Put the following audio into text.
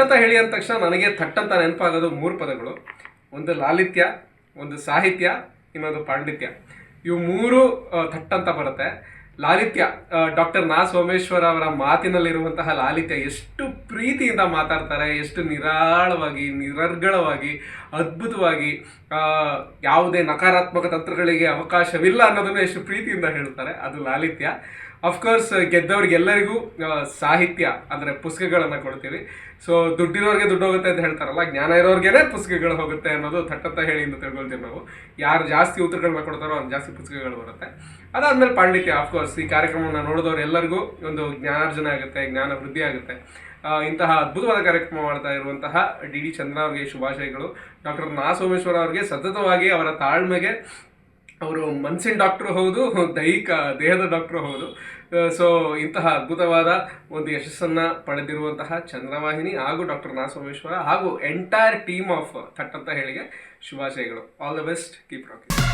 ಅಂತ ಹೇಳಿ ಅಂದ ತಕ್ಷಣ ನನಗೆ ಥಟ್ ಅಂತ ನೆನಪಾಗೋದು 3 ಪದಗಳು. ಒಂದು ಲಾಲಿತ್ಯ, ಒಂದು ಸಾಹಿತ್ಯ, ಇನ್ನೊಂದು ಪಾಂಡಿತ್ಯ. ಇವು 3 ಥಟ್ ಅಂತ ಬರುತ್ತೆ. ಲಾಲಿತ್ಯ, ಡಾಕ್ಟರ್ ನಾ ಸೋಮೇಶ್ವರ ಅವರ ಮಾತಿನಲ್ಲಿರುವಂತಹ ಲಾಲಿತ್ಯ, ಎಷ್ಟು ಪ್ರೀತಿಯಿಂದ ಮಾತಾಡ್ತಾರೆ, ಎಷ್ಟು ನಿರಾಳವಾಗಿ, ನಿರರ್ಗಳವಾಗಿ, ಅದ್ಭುತವಾಗಿ, ಯಾವುದೇ ನಕಾರಾತ್ಮಕ ತಂತ್ರಗಳಿಗೆ ಅವಕಾಶವಿಲ್ಲ ಅನ್ನೋದನ್ನು ಎಷ್ಟು ಪ್ರೀತಿಯಿಂದ ಹೇಳ್ತಾರೆ, ಅದು ಲಾಲಿತ್ಯ. ಅಫ್ಕೋರ್ಸ್ ಗೆದ್ದವ್ರಿಗೆಲ್ಲರಿಗೂ ಸಾಹಿತ್ಯ ಅಂದರೆ ಪುಸ್ತಕಗಳನ್ನು ಕೊಡ್ತೀವಿ. ಸೊ ದುಡ್ಡಿರೋರಿಗೆ ದುಡ್ಡು ಹೋಗುತ್ತೆ ಅಂತ ಹೇಳ್ತಾರಲ್ಲ, ಜ್ಞಾನ ಇರೋರಿಗೇನೆ ಪುಸ್ತಕಗಳು ಹೋಗುತ್ತೆ ಅನ್ನೋದು ಥಟ್ಟಂತ ಹೇಳಿ ಅಂತ ತಿಳ್ಕೊಳ್ತೀವಿ ನಾವು. ಯಾರು ಜಾಸ್ತಿ ಉತ್ತರಗಳನ್ನ ಕೊಡ್ತಾರೋ ಅವ್ರು ಜಾಸ್ತಿ ಪುಸ್ತಕಗಳು ಬರುತ್ತೆ. ಅದಾದಮೇಲೆ ಪಾಂಡಿತ್ಯ. ಆಫ್ಕೋರ್ಸ್ ಈ ಕಾರ್ಯಕ್ರಮವನ್ನು ನೋಡಿದವ್ರು ಎಲ್ಲರಿಗೂ ಒಂದು ಜ್ಞಾನಾರ್ಜನೆ ಆಗುತ್ತೆ, ಜ್ಞಾನ ವೃದ್ಧಿ ಆಗುತ್ತೆ. ಇಂತಹ ಅದ್ಭುತವಾದ ಕಾರ್ಯಕ್ರಮ ಮಾಡ್ತಾ ಇರುವಂತಹ ಡಿ ಚಂದ್ರ ಅವರಿಗೆ ಶುಭಾಶಯಗಳು. ಡಾಕ್ಟರ್ ನಾ ಸೋಮೇಶ್ವರ ಅವರಿಗೆ ಸತತವಾಗಿ ಅವರ ತಾಳ್ಮೆಗೆ, ಅವರು ಮನಸ್ಸಿನ ಡಾಕ್ಟ್ರು ಹೌದು, ದೇಹದ ಡಾಕ್ಟ್ರು ಹೌದು. ಸೊ ಇಂತಹ ಅದ್ಭುತವಾದ ಒಂದು ಯಶಸ್ಸನ್ನು ಪಡೆದಿರುವಂತಹ ಚಂದ್ರವಾಹಿನಿ ಹಾಗೂ ಡಾಕ್ಟರ್ ನಾ ಸೋಮೇಶ್ವರ ಹಾಗೂ ಎಂಟೈರ್ ಟೀಮ್ ಆಫ್ ಥಟ್ ಅಂತ ಹೇಳಿಗೆ ಶುಭಾಶಯಗಳು. All the best, keep rocking.